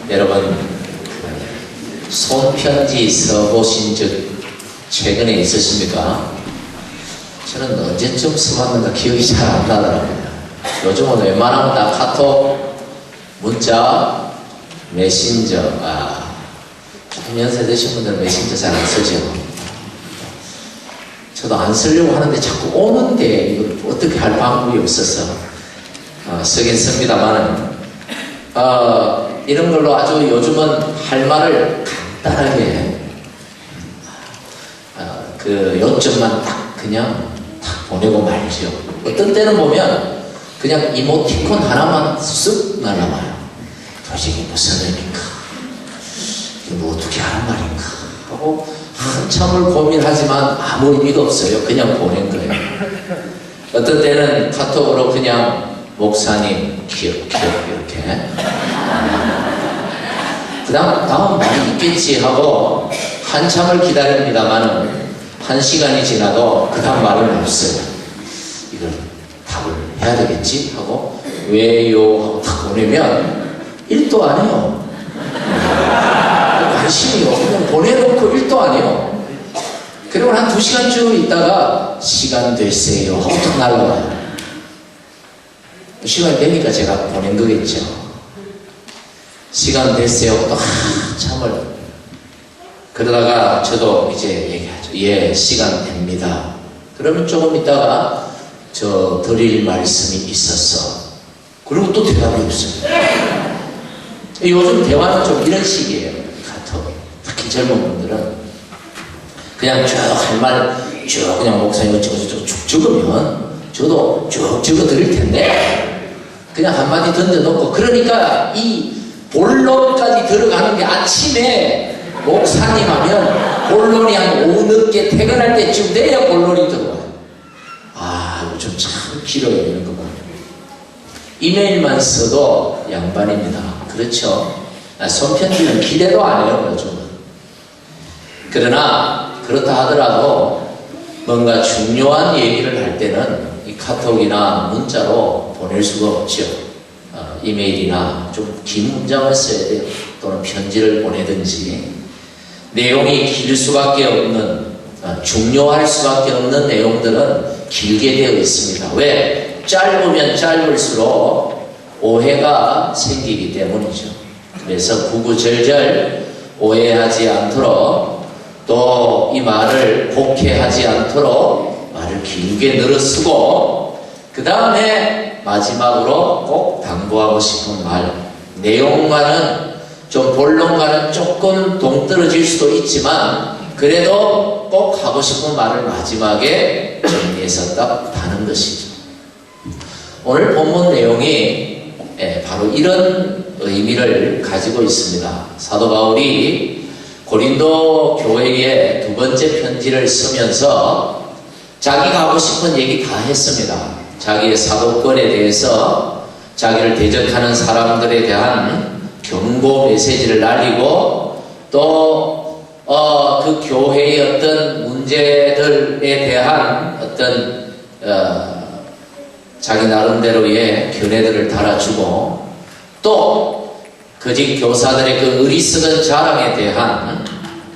여러분 손편지 써보신 적 최근에 있으십니까? 저는 언제쯤 써봤는가 기억이 잘 안 나더라고요. 요즘은 웬만하면 다 카톡, 문자, 메신저. 좀 연세 드신 분들은 메신저 잘 안 쓰죠. 저도 안 쓰려고 하는데 자꾸 오는데 이걸 어떻게 할 방법이 없어서 쓰긴 씁니다만 이런 걸로 아주 요즘은 할 말을 간단하게 그 요점만 딱 그냥 딱 보내고 말죠. 어떤 때는 보면 그냥 이모티콘 하나만 쓱 날라와요. 도대체 무슨 의미인가? 뭐 어떻게 하는 말인가? 하고 한참을 고민하지만 아무 의미가 없어요. 그냥 보낸 거예요. 어떤 때는 카톡으로 그냥 목사님 기억 이렇게 그 다음 말이 있겠지 하고 한참을 기다립니다만 1시간이 지나도 그 다음 말은 없어요. 이걸 답을 해야 되겠지 하고 왜요 하고 딱 보내면 1도 안 해요. 관심이 그냥 보내놓고 1도 안 해요. 그리고 한 2시간쯤 있다가 시간 됐어요 하고 딱 날라와요. 시간이 되니까 제가 보낸 거겠죠. 시간 됐어요 하고 또 한참을 그러다가 저도 이제 얘기하죠. 예, 시간 됩니다. 그러면 조금 있다가 저 드릴 말씀이 있었어. 그리고 또 대답이 없어요. 요즘 대화는 좀 이런 식이에요. 카톡. 특히 젊은 분들은 그냥 쭉 할 말 쭉 그냥 목사님 어쩌고저쩌고 쭉 적으면 저도 쭉 적어 드릴 텐데 그냥 한마디 던져놓고 그러니까 이 본론까지 들어가는 게 아침에 목사님 하면 본론이 한 오후 늦게 퇴근할 때쯤 돼야 본론이 들어와요. 요즘 참 길어요. 이런 거 보면. 이메일만 써도 양반입니다. 그렇죠? 손편지는 기대도 안 해요. 요즘은. 그러나 그렇다 하더라도 뭔가 중요한 얘기를 할 때는 이 카톡이나 문자로 보낼 수가 없죠. 이메일이나 좀 긴 문장을 써야 돼요. 또는 편지를 보내든지 내용이 길 수밖에 없는 중요할 수밖에 없는 내용들은 길게 되어 있습니다. 왜? 짧으면 짧을수록 오해가 생기기 때문이죠. 그래서 구구절절 오해하지 않도록 또 이 말을 곡해하지 않도록 말을 길게 늘어쓰고 그 다음에 마지막으로 꼭 당부하고 싶은 말 내용과는 좀 본론과는 조금 동떨어질 수도 있지만 그래도 꼭 하고 싶은 말을 마지막에 정리해서 딱 다는 것이죠. 오늘 본문 내용이 바로 이런 의미를 가지고 있습니다. 사도 바울이 고린도 교회에 2번째 편지를 쓰면서 자기가 하고 싶은 얘기 다 했습니다. 자기의 사도권에 대해서 자기를 대적하는 사람들에 대한 경고 메시지를 날리고 또 그 교회의 어떤 문제들에 대한 어떤 자기 나름대로의 견해들을 달아주고 또 거짓 교사들의 그 어리석은 자랑에 대한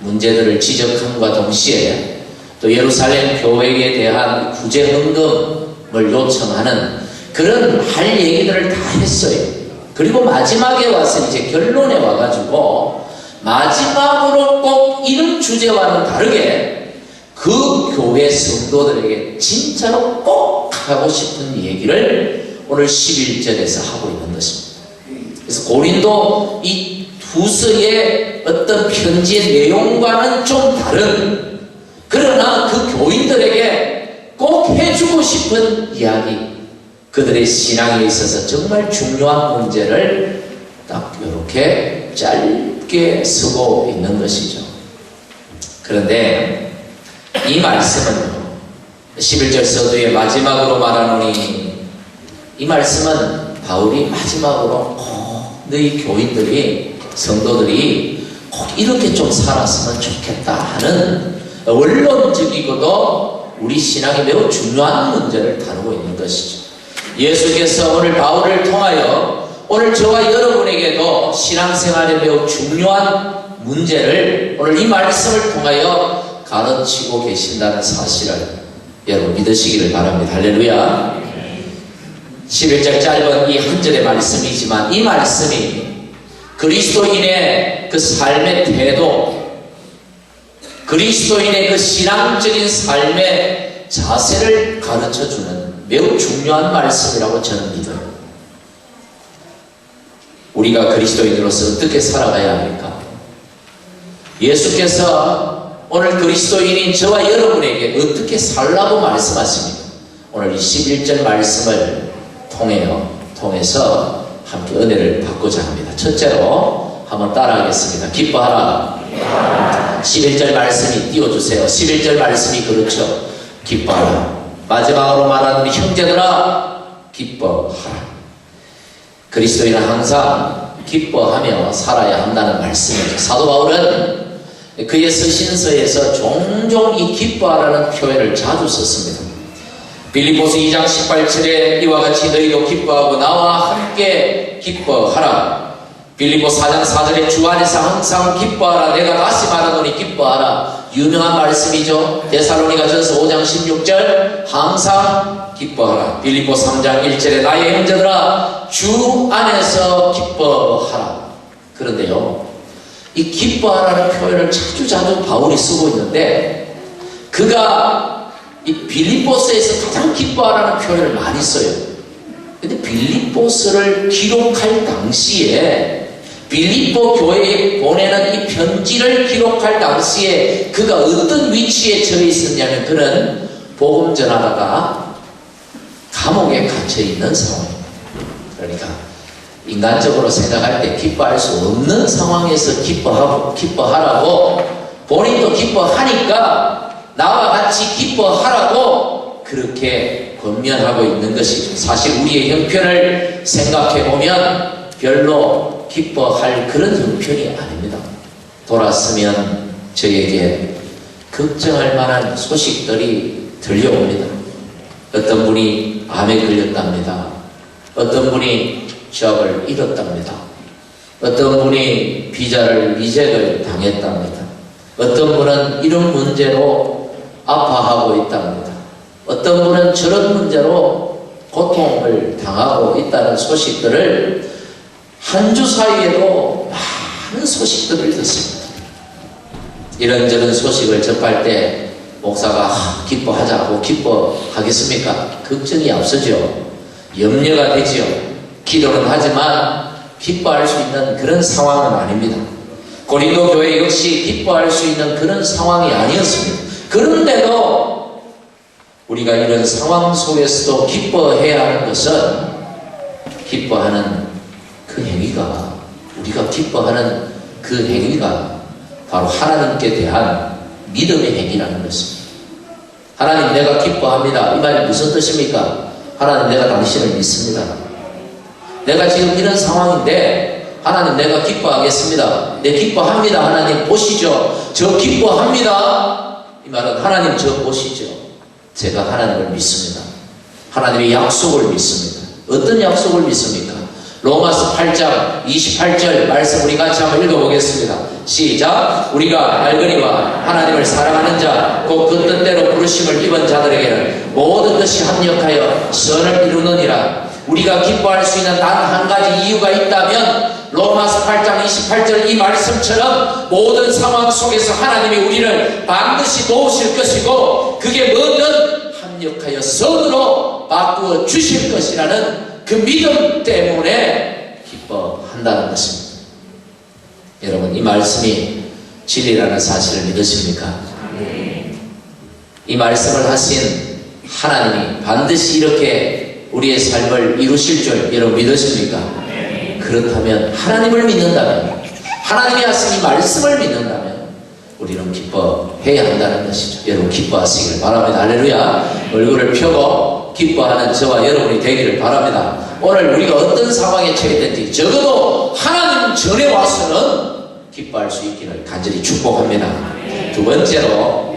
문제들을 지적함과 동시에 또 예루살렘 교회에 대한 구제 헌금을 요청하는 그런 할 얘기들을 다 했어요. 그리고 마지막에 와서 이제 결론에 와가지고 마지막으로 꼭 이런 주제와는 다르게 그 교회 성도들에게 진짜로 꼭 하고 싶은 얘기를 오늘 11절에서 하고 있는 것입니다. 그래서 고린도 이 후서의 어떤 편지의 내용과는 좀 다른 그러나 그 교인들에게 꼭 해주고 싶은 이야기 그들의 신앙에 있어서 정말 중요한 문제를 딱 이렇게 짧게 쓰고 있는 것이죠. 그런데 이 말씀은 11절 서두에 마지막으로 말하노니 이 말씀은 바울이 마지막으로 꼭 너희 교인들이 성도들이 꼭 이렇게 좀 살았으면 좋겠다 하는 원론적이고도 우리 신앙에 매우 중요한 문제를 다루고 있는 것이죠. 예수께서 오늘 바울을 통하여 오늘 저와 여러분에게도 신앙생활에 매우 중요한 문제를 오늘 이 말씀을 통하여 가르치고 계신다는 사실을 여러분 믿으시기를 바랍니다. 할렐루야. 11절 짧은 이 한 절의 말씀이지만 이 말씀이 그리스도인의 그 삶의 태도, 그리스도인의 그 신앙적인 삶의 자세를 가르쳐주는 매우 중요한 말씀이라고 저는 믿어요. 우리가 그리스도인으로서 어떻게 살아가야 합니까? 예수께서 오늘 그리스도인인 저와 여러분에게 어떻게 살라고 말씀하십니까? 오늘 이 11절 말씀을 통해서 함께 은혜를 받고자 합니다. 첫째로 한번 따라하겠습니다. 기뻐하라. 11절 말씀이 띄워주세요. 11절 말씀이 그렇죠. 기뻐하라. 마지막으로 말하는 우리 형제들아 기뻐하라. 그리스도인은 항상 기뻐하며 살아야 한다는 말씀이죠. 사도 바울은 그의 서신서에서 종종 이 기뻐하라는 표현을 자주 썼습니다. 빌립보서 2장 18절에 이와 같이 너희도 기뻐하고 나와 함께 기뻐하라. 빌립보 4장 4절에 주 안에서 항상 기뻐하라. 내가 다시 말하노니 기뻐하라. 유명한 말씀이죠. 데살로니가전서 5장 16절 항상 기뻐하라. 빌립보 3장 1절에 나의 형제들아 주 안에서 기뻐하라. 그런데요, 이 기뻐하라는 표현을 자주 바울이 쓰고 있는데 그가 이 빌립보서에서 가장 기뻐하라는 표현을 많이 써요. 근데 빌립보서를 기록할 당시에 빌립보 교회에 보내는 이 편지를 기록할 당시에 그가 어떤 위치에 처해 있었냐면 그는 복음 전하다가 감옥에 갇혀 있는 상황입니다. 그러니까 인간적으로 생각할 때 기뻐할 수 없는 상황에서 기뻐하라고 본인도 기뻐하니까 나와 같이 기뻐하라고 그렇게 권면하고 있는 것이죠. 사실 우리의 형편을 생각해보면 별로 기뻐할 그런 형편이 아닙니다. 돌았으면 저에게 걱정할 만한 소식들이 들려옵니다. 어떤 분이 암에 걸렸답니다. 어떤 분이 취업을 잃었답니다. 어떤 분이 비자를 리젝을 당했답니다. 어떤 분은 이런 문제로 아파하고 있답니다. 어떤 분은 저런 문제로 고통을 당하고 있다는 소식들을 한 주 사이에도 많은 소식들을 듣습니다. 이런저런 소식을 접할 때 목사가 기뻐하자고 기뻐하겠습니까? 걱정이 앞서죠. 염려가 되죠. 기도는 하지만 기뻐할 수 있는 그런 상황은 아닙니다. 고린도 교회 역시 기뻐할 수 있는 그런 상황이 아니었습니다. 그런데도 우리가 이런 상황 속에서도 기뻐해야 하는 것은 기뻐하는 그 행위가 우리가 기뻐하는 그 행위가 바로 하나님께 대한 믿음의 행위라는 것입니다. 하나님 내가 기뻐합니다. 이 말이 무슨 뜻입니까? 하나님 내가 당신을 믿습니다. 내가 지금 이런 상황인데 하나님 내가 기뻐하겠습니다. 내 기뻐합니다. 하나님 보시죠. 저 기뻐합니다. 이 말은 하나님 저 보시죠. 제가 하나님을 믿습니다. 하나님의 약속을 믿습니다. 어떤 약속을 믿습니까? 로마서 8장 28절 말씀 우리 같이 한번 읽어보겠습니다. 시작. 우리가 알거니와 하나님을 사랑하는 자 곧 그 뜻대로 부르심을 입은 자들에게는 모든 것이 합력하여 선을 이루느니라. 우리가 기뻐할 수 있는 단 한 가지 이유가 있다면 로마서 8장 28절 이 말씀처럼 모든 상황 속에서 하나님이 우리를 반드시 도우실 것이고 그게 뭐든 합력하여 선으로 바꾸어 주실 것이라는 그 믿음 때문에 기뻐한다는 것입니다. 여러분 이 말씀이 진리라는 사실을 믿으십니까? 이 말씀을 하신 하나님이 반드시 이렇게 우리의 삶을 이루실 줄 여러분 믿으십니까? 그렇다면 하나님을 믿는다면 하나님이 하신 이 말씀을 믿는다면 우리는 기뻐해야 한다는 것이죠. 여러분 기뻐하시길 바랍니다. 할렐루야. 얼굴을 펴고 기뻐하는 저와 여러분이 되기를 바랍니다. 오늘 우리가 어떤 상황에 처해든지 적어도 하나님 전에 와서는 기뻐할 수 있기를 간절히 축복합니다. 두 번째로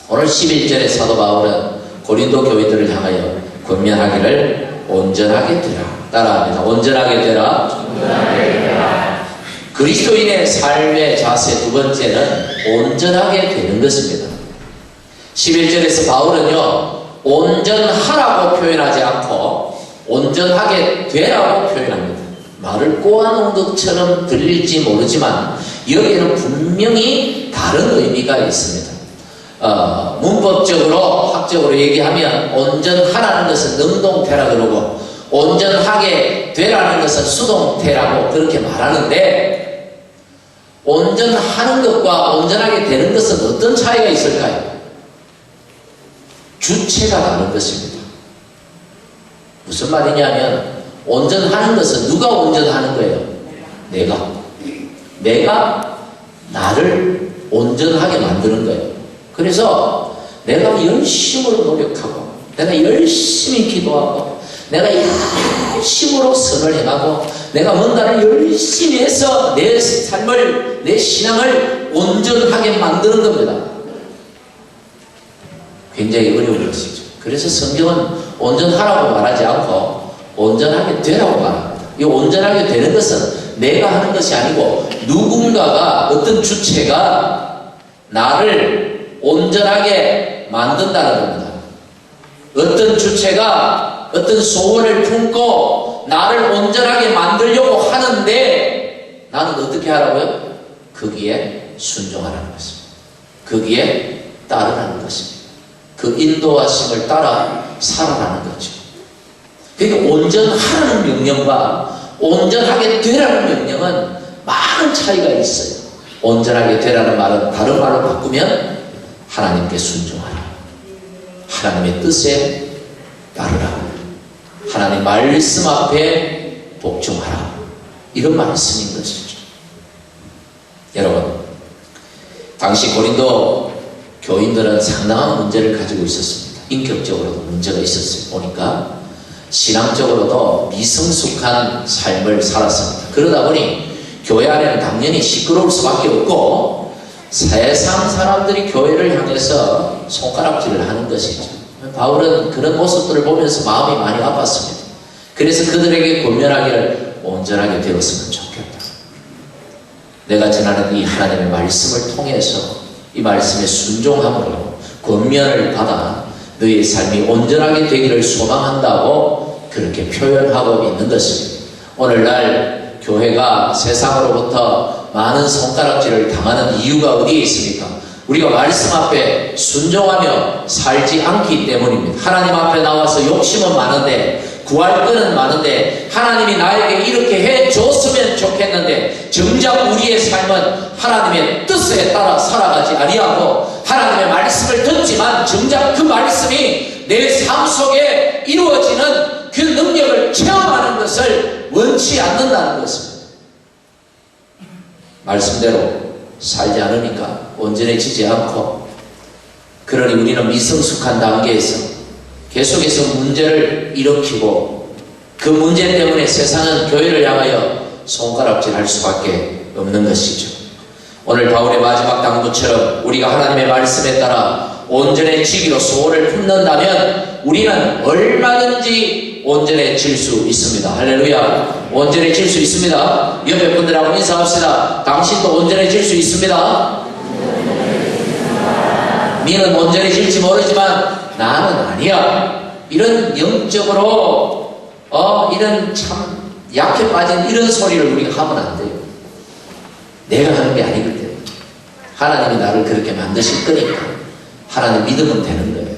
오늘 11절의 사도 바울은 고린도 교회들을 향하여 권면하기를 온전하게 되라. 따라합니다. 온전하게 되라. 그리스도인의 삶의 자세 두 번째는 온전하게 되는 것입니다. 11절에서 바울은요, 온전하라고 표현하지 않고 온전하게 되라고 표현합니다. 말을 꼬아놓은 것처럼 들릴지 모르지만 여기에는 분명히 다른 의미가 있습니다. 문법적으로 학적으로 얘기하면 온전하라는 것은 능동태라 그러고 온전하게 되라는 것은 수동태라고 그렇게 말하는데, 온전하는 것과 온전하게 되는 것은 어떤 차이가 있을까요? 주체가 다른 것입니다. 무슨 말이냐면 온전하는 것은 누가 온전하는 거예요? 내가 나를 온전하게 만드는 거예요. 그래서 내가 열심으로 노력하고 내가 열심히 기도하고 내가 열심으로 선을 행하고 내가 뭔가를 열심히 해서 내 삶을, 내 신앙을 온전하게 만드는 겁니다. 굉장히 어려운 것이죠. 그래서 성경은 온전하라고 말하지 않고 온전하게 되라고 말합니다. 이 온전하게 되는 것은 내가 하는 것이 아니고 누군가가, 어떤 주체가 나를 온전하게 만든다는 겁니다. 어떤 주체가 어떤 소원을 품고 나를 온전하게 만들려고 하는데 나는 어떻게 하라고요? 거기에 순종하라는 것입니다. 거기에 따르라는 것입니다. 그 인도하심을 따라 살아가는 거죠. 그러니까 온전하라는 명령과 온전하게 되라는 명령은 많은 차이가 있어요. 온전하게 되라는 말은 다른 말로 바꾸면 하나님께 순종하라, 하나님의 뜻에 따르라, 하나님 말씀 앞에 복종하라, 이런 말씀인 것이죠. 여러분, 당시 고린도 교인들은 상당한 문제를 가지고 있었습니다. 인격적으로도 문제가 있었어요. 보니까 신앙적으로도 미성숙한 삶을 살았습니다. 그러다 보니 교회 안에는 당연히 시끄러울 수밖에 없고 세상 사람들이 교회를 향해서 손가락질을 하는 것이죠. 바울은 그런 모습들을 보면서 마음이 많이 아팠습니다. 그래서 그들에게 권면하기를 온전하게 되었으면 좋겠다. 내가 전하는 이 하나님의 말씀을 통해서 이 말씀에 순종함으로 권면을 받아 너의 삶이 온전하게 되기를 소망한다고 그렇게 표현하고 있는 것입니다. 오늘날 교회가 세상으로부터 많은 손가락질을 당하는 이유가 어디에 있습니까? 우리가 말씀 앞에 순종하며 살지 않기 때문입니다. 하나님 앞에 나와서 욕심은 많은데, 구할 것은 많은데, 하나님이 나에게 이렇게 해줬으면 좋겠는데 정작 우리의 삶은 하나님의 뜻에 따라 살아가지 아니하고 하나님의 말씀을 듣지만 정작 그 말씀이 내 삶 속에 이루어지는 그 능력을 체험하는 것을 원치 않는다는 것입니다. 말씀대로 살지 않으니까 온전해지지 않고, 그러니 우리는 미성숙한 단계에서 계속해서 문제를 일으키고 그 문제 때문에 세상은 교회를 향하여 손가락질할 수밖에 없는 것이죠. 오늘 바울의 마지막 당부처럼 우리가 하나님의 말씀에 따라 온전해지기로 소원을 품는다면 우리는 얼마든지 온전해질 수 있습니다. 할렐루야. 온전해질 수 있습니다. 옆에 분들하고 인사합시다. 당신도 온전해질 수 있습니다. 니는 온전해질지 모르지만 나는 아니야. 이런 영적으로 이런 참 약해 빠진 이런 소리를 우리가 하면 안 돼요. 내가 하는 게 아니거든. 하나님이 나를 그렇게 만드실 거니까 하나님 믿으면 되는 거예요.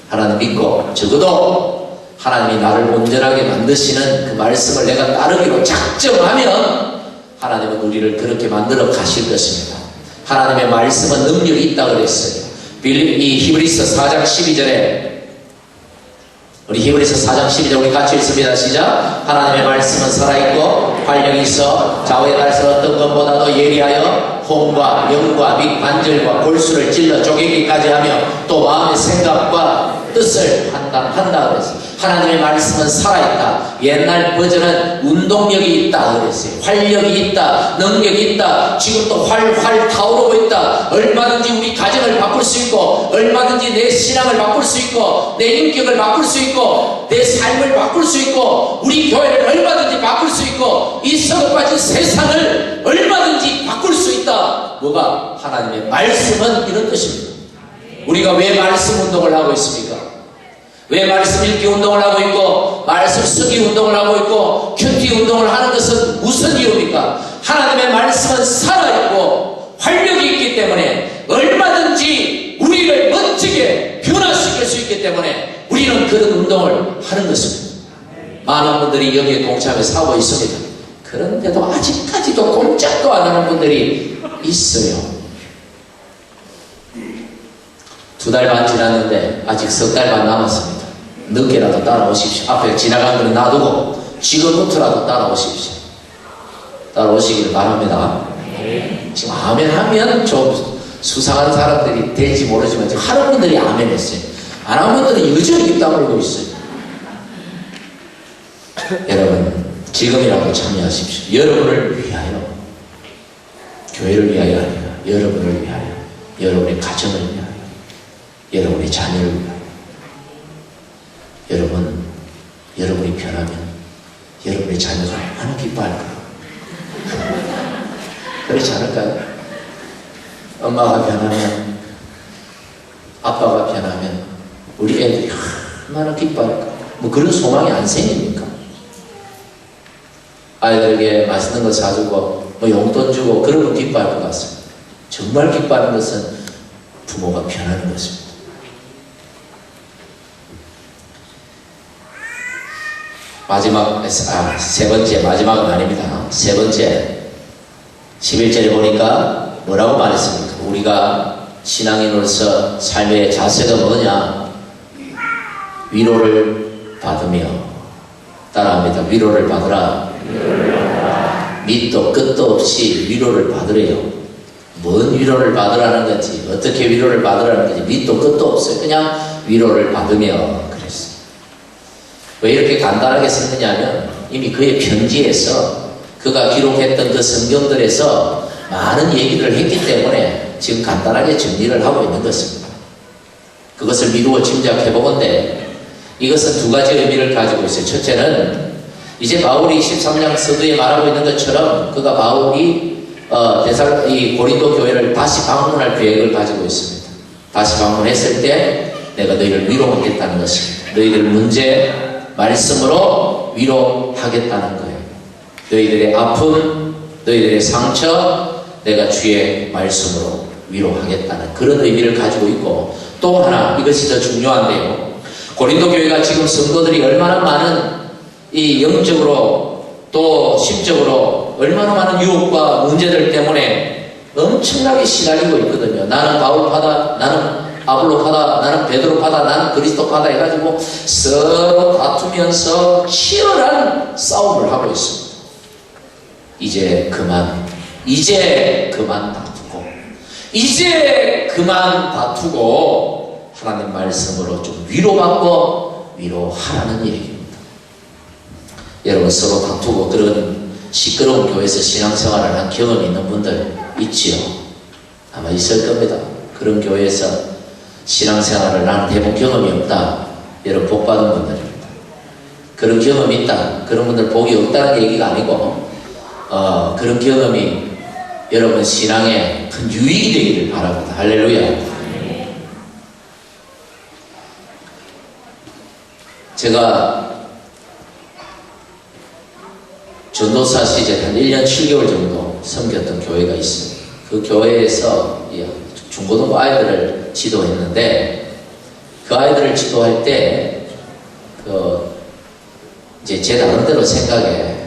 하나님 믿고 적어도 하나님이 나를 온전하게 만드시는 그 말씀을 내가 따르기로 작정하면 하나님은 우리를 그렇게 만들어 가실 것입니다. 하나님의 말씀은 능력이 있다고 그랬어요. 이 히브리서 4장 12절에 우리 히브리서 4장 12절 우리 같이 읽습니다. 시작. 하나님의 말씀은 살아있고 활력이 있어 좌우에 달서 어떤 것보다도 예리하여 혼과 영과 및 관절과 골수를 찔러 쪼개기까지 하며 또 마음의 생각과 뜻을 판단한다 그랬어요. 하나님의 말씀은 살아있다. 옛날 버전은 운동력이 있다 그랬어요. 활력이 있다. 능력이 있다. 지금 또 활활 타오르고 있다. 얼마든지 우리 가정을 바꿀 수 있고, 얼마든지 내 신앙을 바꿀 수 있고, 내 인격을 바꿀 수 있고, 내 삶을 바꿀 수 있고, 우리 교회를 얼마든지 바꿀 수 있고, 이 썩어 빠진 세상을 얼마든지 바꿀 수 있다. 뭐가? 하나님의 말씀은 이런 뜻입니다. 우리가 왜 말씀 운동을 하고 있습니까? 왜 말씀 읽기 운동을 하고 있고, 말씀 쓰기 운동을 하고 있고, 큐티 운동을 하는 것은 무슨 이유입니까? 하나님의 말씀은 살아있고 활력이 있기 때문에 얼마든지 우리를 멋지게 변화시킬 수 있기 때문에 우리는 그런 운동을 하는 것입니다. 많은 분들이 여기에 동참해서 하고 있습니다. 그런데도 아직까지도 꼼짝도 안 하는 분들이 있어요. 2달 반 지났는데 아직 3달 반 남았습니다. 늦게라도 따라오십시오. 앞에 지나간 거는 놔두고 지금부터라도 따라오십시오. 따라오시기를 바랍니다. 지금 아멘 하면 좀 수상한 사람들이 될지 모르지만 지금 하는 분들이 아멘 했어요. 안 하는 분들은 여전히 입 다물고 있어요. 여러분, 지금이라도 참여하십시오. 여러분을 위하여, 교회를 위하여 아니라 여러분을 위하여, 여러분의 가정을 위하여, 여러분의 자녀를 위하여. 여러분이 변하면 여러분의 자녀가 얼마나 기뻐할까요? 그렇지 않을까요? 엄마가 변하면, 아빠가 변하면 우리 애들이 얼마나 기뻐할까? 뭐 그런 소망이 안 생깁니까? 아이들에게 맛있는 거 사주고 뭐 용돈 주고 그러면 기뻐할 것 같습니다. 정말 기뻐하는 것은 부모가 변하는 것입니다. 세 번째, 마지막은 아닙니다. 세 번째, 11절에 보니까 뭐라고 말했습니까? 우리가 신앙인으로서 삶의 자세가 뭐냐? 위로를 받으며, 따라합니다. 위로를 받으라. 밑도 끝도 없이 위로를 받으래요. 뭔 위로를 받으라는 건지, 어떻게 위로를 받으라는 건지 밑도 끝도 없어요. 그냥 위로를 받으며 그랬어요. 왜 이렇게 간단하게 썼느냐면 이미 그의 편지에서 그가 기록했던 그 성경들에서 많은 얘기를 했기 때문에 지금 간단하게 정리를 하고 있는 것입니다. 그것을 미루어 짐작해보건대 이것은 2가지 의미를 가지고 있어요. 첫째는 이제 바울이 13장 서두에 말하고 있는 것처럼 그가 바울이 이 고린도 교회를 다시 방문할 계획을 가지고 있습니다. 다시 방문했을 때 내가 너희를 위로하겠다는 것입니다. 너희들 문제 말씀으로 위로하겠다는 거예요. 너희들의 아픔, 너희들의 상처 내가 주의 말씀으로 위로하겠다는 그런 의미를 가지고 있고, 또 하나 이것이 더 중요한데요. 고린도 교회가 지금 성도들이 얼마나 많은 이 영적으로 또 심적으로 얼마나 많은 유혹과 문제들 때문에 엄청나게 시달리고 있거든요. 나는 바울파다, 나는 아볼로파다, 나는 베드로파다, 나는 그리스도파다 해가지고 서로 다투면서 치열한 싸움을 하고 있습니다. 이제 그만 다투고 하나님 말씀으로 좀 위로받고 위로하라는 얘기입니다. 여러분, 서로 다투고 그런 시끄러운 교회에서 신앙생활을 한 경험이 있는 분들 있지요? 아마 있을 겁니다. 그런 교회에서 신앙생활을 나는 해본 경험이 없다. 여러분, 복받은 분들입니다. 그런 경험이 있다. 그런 분들 복이 없다는 얘기가 아니고 그런 경험이 여러분 신앙에 큰 유익이 되기를 바랍니다. 할렐루야. 제가 전도사 시절 한 1년 7개월 정도 섬겼던 교회가 있습니다. 그 교회에서 중고등부 아이들을 지도했는데, 그 아이들을 지도할 때 이제 제 나름대로 생각에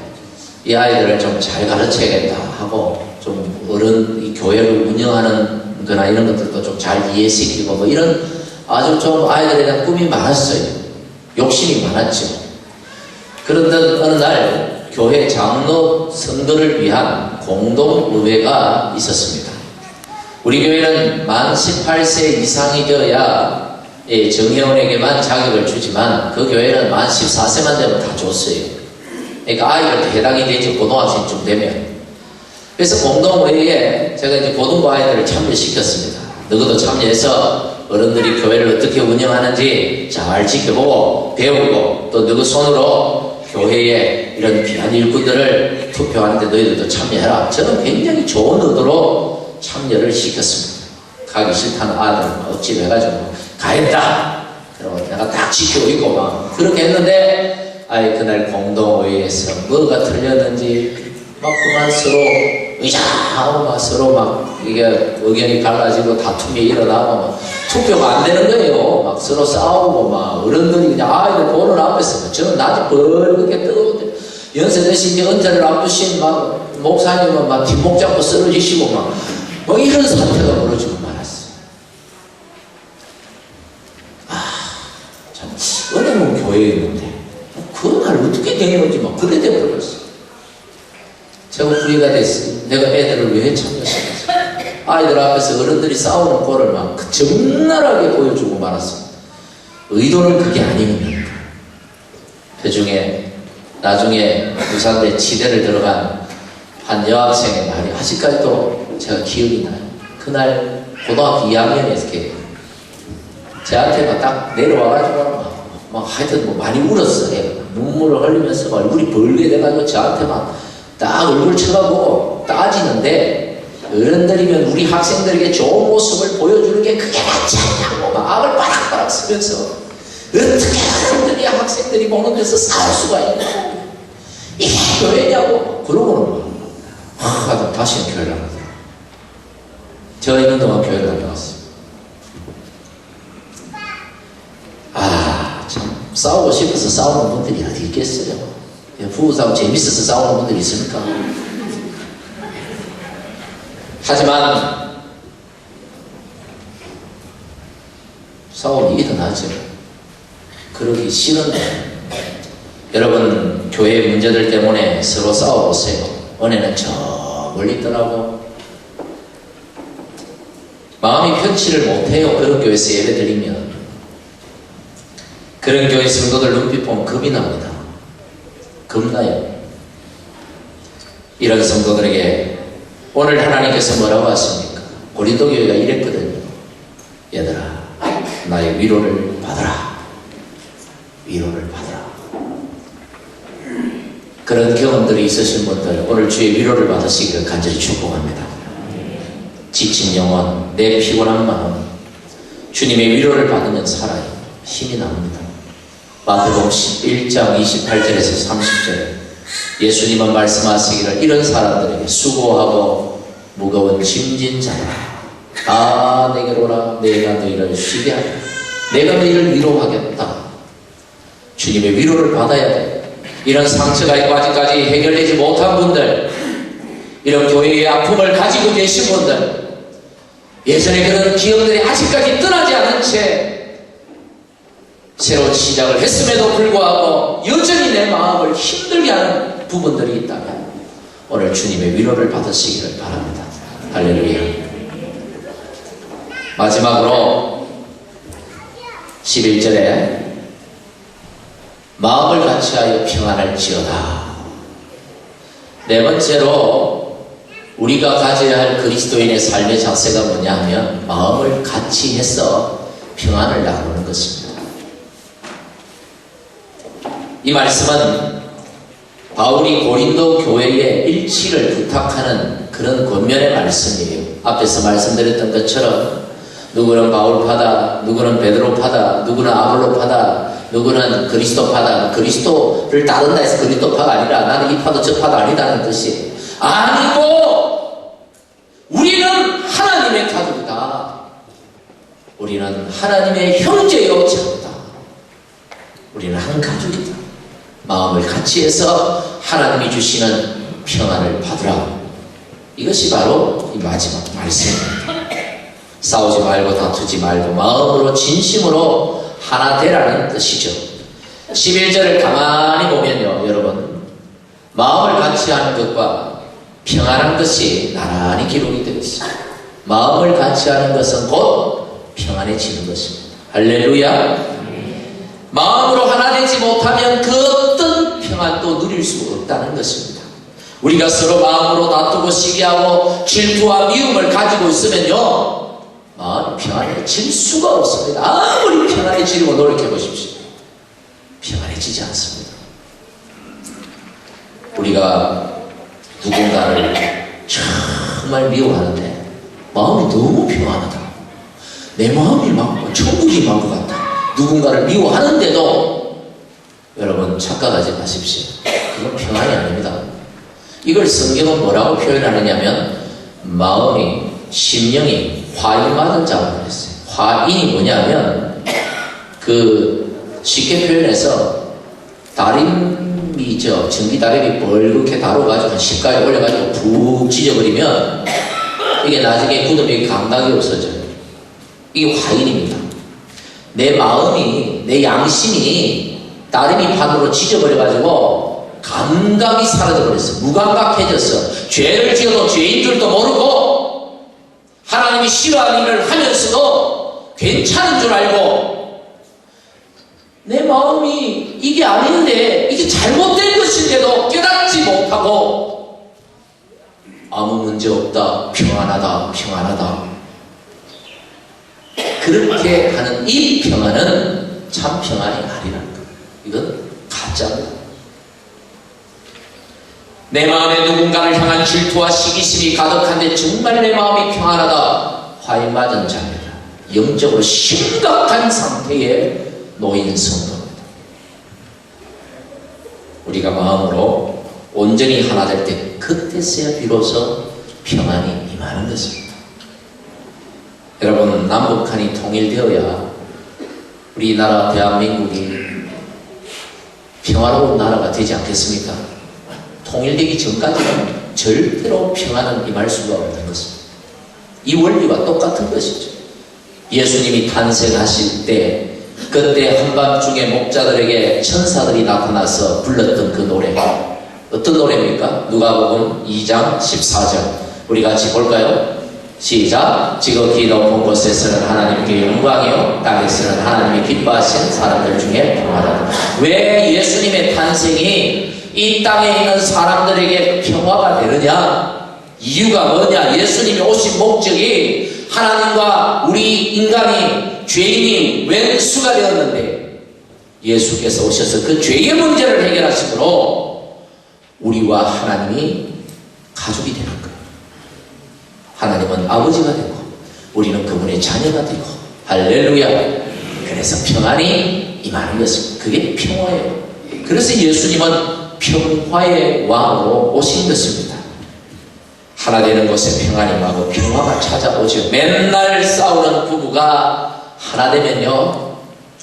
이 아이들을 좀 잘 가르쳐야겠다 하고, 좀 이 교회를 운영하는 거나 이런 것들도 좀 잘 이해시키고 뭐 이런 아주 좀 아이들에 대한 꿈이 많았어요. 욕심이 많았죠. 그런데 어느 날 교회 장로 선거를 위한 공동의회가 있었습니다. 우리 교회는 만 18세 이상이 되어야 정회원에게만 자격을 주지만 그 교회는 만 14세만 되면 다 줬어요. 그러니까 아이들도 해당이 되죠. 고등학생쯤 되면. 그래서 공동회의에 제가 이제 고등부 아이들을 참여시켰습니다. 너희도 참여해서 어른들이 교회를 어떻게 운영하는지 잘 지켜보고 배우고 또 너희 손으로 교회에 이런 귀한 일꾼들을 투표하는데 너희들도 참여해라. 저는 굉장히 좋은 의도로 참여를 시켰습니다. 가기 싫다는 아들은 억지로 해가지고 가했다. 그리고 내가 딱 지키고 있고 막 그렇게 했는데 그날 공동회의에서 뭐가 틀렸는지 막 그만 서로 의자하고 막 서로 막 이게 의견이 갈라지고 다툼이 일어나고 막 투표가 안 되는 거예요. 막 서로 싸우고 막 어른들이 그냥 아이들 보는 앞에서 저는 낮에 벌겋게 뜨거운데 연세 대신 이제 은퇴를 앞두신 막 목사님은 막 뒷목 잡고 쓰러지시고 막 이런 사태가 벌어지고 말았어요. 참 은혜문 교회였는데 그날 어떻게 된 건지 막 그래 돼버렸어. 제가 후회가 됐어요. 내가 애들을 왜 참여시켰어? 아이들 앞에서 어른들이 싸우는 꼴을 막 적나라하게 보여주고 말았습니다. 의도는 그게 아닙니다. 그 중에 나중에 부산대 치대를 들어간 한 여학생의 말이 아직까지도 제가 기억이 나요. 그날 고등학교 2학년에서 제한테 딱 내려와가지고 막 하여튼 뭐 많이 울었어요. 눈물을 흘리면서 막 얼굴이 벌게 돼가지고 저한테 막 딱 얼굴 쳐다보고 따지는데 어른들이면 우리 학생들에게 좋은 모습을 보여주는 게 그게 맞지 않냐고 막 악을 바락바락 쓰면서 어떻게 어른들이 학생들이 보는 데서 싸울 수가 있냐고 이게 교회냐고 그러고는 막 다시는 교회를 안 가더라고요. 제가 있는 동안 교회를 안 나왔어요. 참 싸우고 싶어서 싸우는 분들이 어디 있겠어요. 부부싸움 재밌어서 싸우는 분들이 있습니까? 하지만 싸우면 이게 더 낫죠. 그러기 싫은데 여러분 교회 문제들 때문에 서로 싸워보세요. 은혜는 저 멀리 있더라고. 마음이 편치를 못해요. 그런 교회에서 예배드리면. 그런 교회 성도들 눈빛 보면 겁이 납니다. 겁나요. 이런 성도들에게 오늘 하나님께서 뭐라고 하십니까? 고린도 교회가 이랬거든요. 얘들아, 나의 위로를 받아라. 위로를 받아라. 그런 경험들이 있으신 분들 오늘 주의 위로를 받으시기를 간절히 축복합니다. 지친 영혼, 내 피곤한 마음 주님의 위로를 받으면 살아요. 힘이 납니다. 마태복음 11장 28절에서 30절에 예수님은 말씀하시기를 이런 사람들에게 수고하고 무거운 짐진 자들아 다 내게로 오라. 내가 너희를 쉬게 하리라. 내가 너희를 위로하겠다. 주님의 위로를 받아야 돼. 이런 상처가 있고 아직까지 해결되지 못한 분들, 이런 교회의 아픔을 가지고 계신 분들, 예전에 그런 기억들이 아직까지 떠나지 않은 채 새로운 시작을 했음에도 불구하고 여전히 내 마음을 힘들게 하는 부분들이 있다면 오늘 주님의 위로를 받으시기를 바랍니다. 할렐루야. 마지막으로 11절에 마음을 같이하여 평안할지어다. 네 번째로 우리가 가져야 할 그리스도인의 삶의 자세가 뭐냐 하면 마음을 같이 해서 평안을 나누는 것입니다. 이 말씀은 바울이 고린도 교회의 일치를 부탁하는 그런 권면의 말씀이에요. 앞에서 말씀드렸던 것처럼 누구는 바울파다, 누구는 베드로파다, 누구는 아볼로파다, 누구는 그리스도파다. 그리스도를 따른다 해서 그리스도파가 아니라 나는 이 파도 저 파도 아니다는 뜻이 아니고 우리는 하나님의 가족이다. 우리는 하나님의 형제요 자매다. 우리는 한 가족이다. 마음을 같이 해서 하나님이 주시는 평안을 받으라. 이것이 바로 이 마지막 말씀입니다. 싸우지 말고 다투지 말고 마음으로 진심으로 하나 되라는 뜻이죠. 11절을 가만히 보면요, 여러분, 마음을 같이 하는 것과 평안한 것이 나란히 기록이 되어 있습니다. 마음을 같이 하는 것은 곧 평안해지는 것입니다. 할렐루야. 마음으로 하나 되지 못하면 그 어떤 평안도 누릴 수 없다는 것입니다. 우리가 서로 마음으로 다투고 시기하고 질투와 미움을 가지고 있으면요, 마음이 평안해질 수가 없습니다. 아무리 평안해지려고 노력해 보십시오. 평안해지지 않습니다. 우리가 누군가를 정말 미워하는데 마음이 너무 평안하다. 내 마음이 막 천국이 만 것 같다. 누군가를 미워하는데도 여러분 착각하지 마십시오. 그건 평안이 아닙니다. 이걸 성경은 뭐라고 표현하느냐면 마음이 심령이 화인맞은 자라고 그랬어요. 화인이 뭐냐면 그 쉽게 표현해서 다림이죠. 전기 다림이 벌겋게 다뤄가지고 한 10가지 올려가지고 푹 찢어버리면 이게 나중에 굳으면 감각이 없어져요. 이게 화인입니다. 내 마음이, 내 양심이 다림이 판으로 찢어버려가지고 감각이 사라져버렸어. 무감각해졌어. 죄를 지어도 죄인 줄도 모르고 하나님이 싫어하는 일을 하면서도 괜찮은 줄 알고 내 마음이 이게 아닌데 이게 잘못된 것인데도 깨닫지 못하고 아무 문제 없다, 평안하다, 평안하다, 그렇게 하는 이 평안은 참 평안이 아니라는 거예요. 이건 가짜입니다. 내 마음에 누군가를 향한 질투와 시기심이 가득한데 정말 내 마음이 평안하다, 화인맞은 자입니다. 영적으로 심각한 상태에 놓인 성도입니다. 우리가 마음으로 온전히 하나 될 때 그때서야 비로소 평안이 임하는 것입니다. 여러분, 남북한이 통일되어야 우리나라 대한민국이 평화로운 나라가 되지 않겠습니까? 통일되기 전까지는 절대로 평안은 임할 수가 없는 것입니다. 이 원리와 똑같은 것이죠. 예수님이 탄생하실 때 그때 한밤중에 목자들에게 천사들이 나타나서 불렀던 그 노래, 어떤 노래입니까? 누가복음 2장 14절 우리 같이 볼까요? 시작. 지극히 높은 곳에서는 하나님께 영광이요 땅에서는 하나님이 기뻐하신 사람들 중에 평화다. 왜 예수님의 탄생이 이 땅에 있는 사람들에게 평화가 되느냐? 이유가 뭐냐? 예수님이 오신 목적이 하나님과 우리 인간이 죄인이 왼수가 되었는데 예수께서 오셔서 그 죄의 문제를 해결하심으로 우리와 하나님이 가족이 되는 거예요. 하나님은 아버지가 되고 우리는 그분의 자녀가 되고 할렐루야. 그래서 평안이 임하는 것입니다. 그게 평화예요. 그래서 예수님은 평화의 왕으로 오신 것입니다. 하나 되는 곳에 평안이 임하고 평화가 찾아오죠. 맨날 싸우는 부부가 하나 되면요,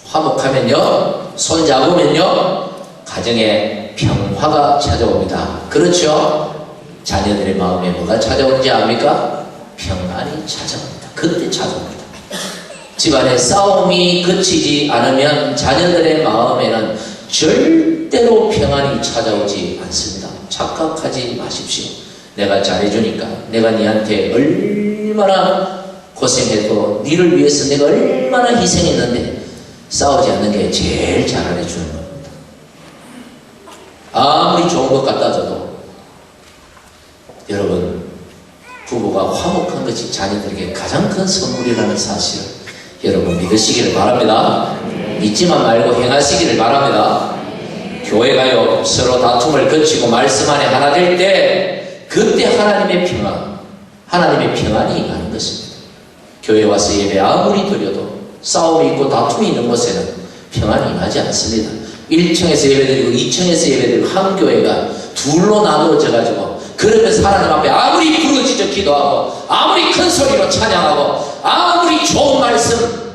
화목하면요, 손잡으면요, 가정에 평화가 찾아옵니다. 그렇죠? 자녀들의 마음에 뭐가 찾아오는지 압니까? 평안이 찾아옵니다. 그때 찾아옵니다. 집안에 싸움이 그치지 않으면 자녀들의 마음에는 절대로 평안이 찾아오지 않습니다. 착각하지 마십시오. 내가 잘해주니까, 내가 네한테 얼마나 고생해도 네를 위해서 내가 얼마나 희생했는데 싸우지 않는 게 제일 잘해주는 겁니다. 아무리 좋은 것 갖다 줘도 여러분, 부부가 화목한 것이 자녀들에게 가장 큰 선물이라는 사실을 여러분 믿으시기를 바랍니다. 믿지만 말고 행하시기를 바랍니다. 교회가요, 서로 다툼을 거치고 말씀 안에 하나 될 때 그때 하나님의 평안, 하나님의 평안이 임하는 것입니다. 교회 와서 예배 아무리 드려도 싸움이 있고 다툼이 있는 곳에는 평안이 임하지 않습니다. 1층에서 예배드리고 2층에서 예배드리고 한 교회가 둘로 나누어져 가지고 그러면서 하나님 앞에 아무리 부르짖어 기도하고 아무리 큰 소리로 찬양하고 아무리 좋은 말씀,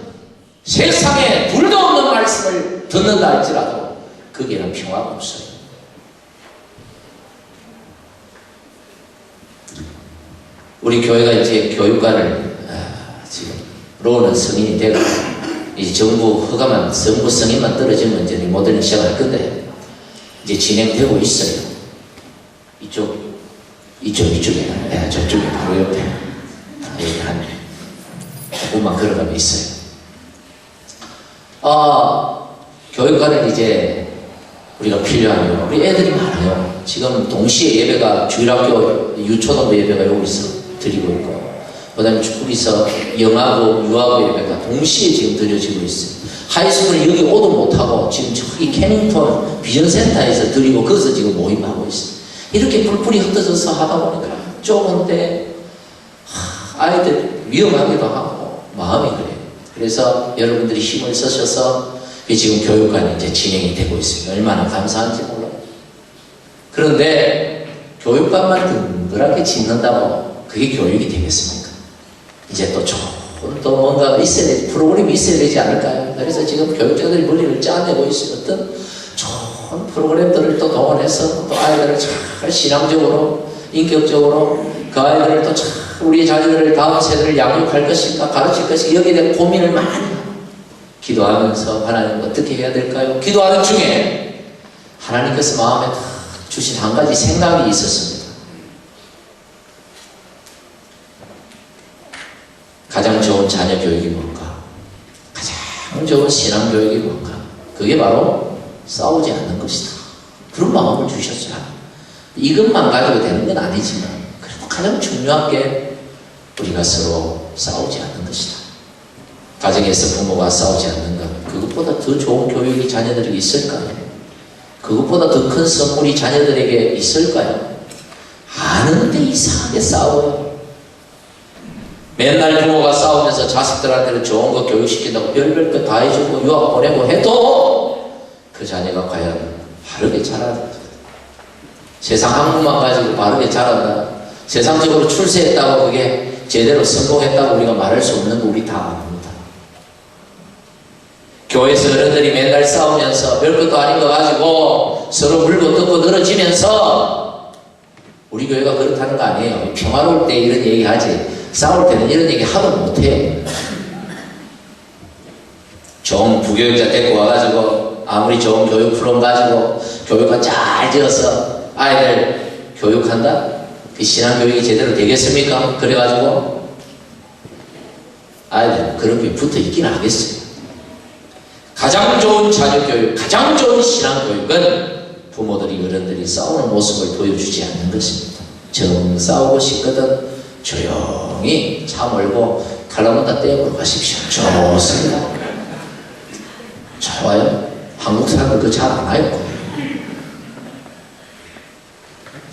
세상에 불도 없는 말씀을 듣는다 할지라도 거기에는 평화가 없어요. 우리 교회가 이제 교육관을 지금 로는 성인이 되고 이제 정부 허가만, 정부 승인만 떨어지면 이제 리모델링 시작할 건데 이제 진행되고 있어요. 이쪽에, 네, 저쪽에 바로 옆에 여기 한 조금만 걸어가면 있어요. 교육과는 이제 우리가 필요하며 우리 애들이 많아요. 지금 동시에 예배가 주일학교 유초등부 예배가 여기서 드리고 있고, 그다음에 우리서 영하고 유하고 예배가 동시에 지금 드려지고 있어요. 하이스쿨은 여기 오도 못하고 지금 저기 캐닝턴 비전센터에서 드리고 거기서 지금 모임하고 있어요. 이렇게 뿔뿔이 흩어져서 하다 보니까 좁은데 아이들 위험하기도 하고 마음이 그래요. 그래서 여러분들이 힘을 쓰셔서 지금 교육관이 이제 진행이 되고 있습니다. 얼마나 감사한지 몰라요. 그런데 교육관만 든든하게 짓는다고 그게 교육이 되겠습니까? 이제 또 좋은 또 뭔가 있어야 되지, 프로그램이 있어야 되지 않을까요? 그래서 지금 교육자들이 머리를 짜내고 있어요. 어떤 좋은 프로그램들을 또 동원해서 또 아이들을 잘 신앙적으로, 인격적으로 그 아이들을 또 잘 우리의 자녀들을 다음 세대를 양육할 것인가, 가르칠 것인가, 여기에 대한 고민을 많이 하고 기도하면서 하나님 어떻게 해야 될까요? 기도하는 중에 하나님께서 마음에 주신 한 가지 생각이 있었습니다. 가장 좋은 자녀 교육이 뭔가? 가장 좋은 신앙 교육이 뭔가? 그게 바로 싸우지 않는 것이다. 그런 마음을 주셨어요. 이것만 가지고 되는 건 아니지만 그래도 가장 중요한 게 우리가 서로 싸우지 않는 것이다. 가정에서 부모가 싸우지 않는 것, 그것보다 더 좋은 교육이 자녀들에게 있을까요? 그것보다 더 큰 선물이 자녀들에게 있을까요? 아는데 이상하게 싸워요. 맨날 부모가 싸우면서 자식들한테는 좋은 거 교육시킨다고 별별 거 다 해주고 유학 보내고 해도 그 자녀가 과연 바르게 자라는가? 세상 학문만 가지고 바르게 자란다. 세상적으로 출세했다고 그게 제대로 성공했다고 우리가 말할 수 없는 거 우리 다 압니다. 교회에서 어른들이 맨날 싸우면서 별것도 아닌 거 가지고 서로 물고 뜯고 늘어지면서 우리 교회가 그렇다는 거 아니에요. 평화로울 때 이런 얘기 하지 싸울 때는 이런 얘기 하도 못해. 좋은 부교육자 데리고 와가지고 아무리 좋은 교육 프로그램 가지고 교육과 잘 지어서 아이들 교육한다? 그 신앙교육이 제대로 되겠습니까? 그래가지고 아이들 그런 게 붙어 있긴 하겠어요. 가장 좋은 자녀교육, 가장 좋은 신앙교육은 부모들이 어른들이 싸우는 모습을 보여주지 않는 것입니다. 정 싸우고 싶거든 조용히 차 몰고 칼라문다 떼고 가십시오. 좋습니다. 좋아요. 한국 사람들 그거 잘 안 해요.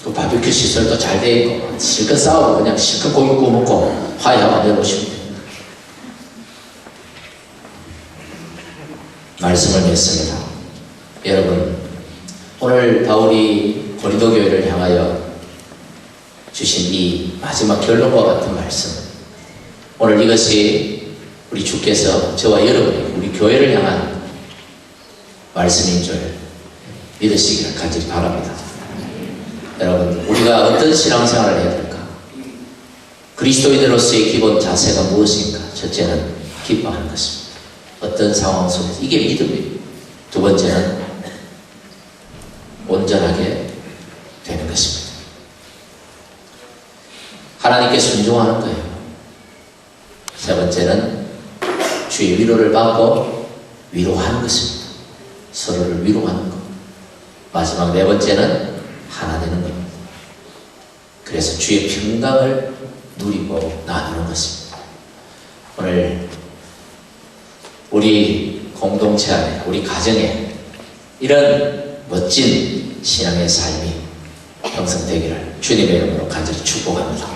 또 바비큐 시설도 잘 돼 있고 실컷 싸우고 그냥 실컷 고기 구워 먹고 화해하고 내놓으시면 됩니다. 말씀을 맺습니다. 여러분, 오늘 바울이 고린도 교회를 향하여 주신 이 마지막 결론과 같은 말씀, 오늘 이것이 우리 주께서 저와 여러분이 우리 교회를 향한 말씀인 줄 믿으시기를 간절히 바랍니다. 여러분, 우리가 어떤 신앙생활을 해야 될까? 그리스도인으로서의 기본 자세가 무엇인가? 첫째는 기뻐하는 것입니다. 어떤 상황 속에서 이게 믿음이에요. 두 번째는 온전하게 되는 것입니다. 하나님께 순종하는 거예요. 세 번째는 주의 위로를 받고 위로하는 것입니다. 서로를 위로하는 것. 마지막 네 번째는 하나 되는 겁니다. 그래서 주의 평강을 누리고 나누는 것입니다. 오늘 우리 공동체 안에, 우리 가정에 이런 멋진 신앙의 삶이 형성되기를 주님의 이름으로 간절히 축복합니다.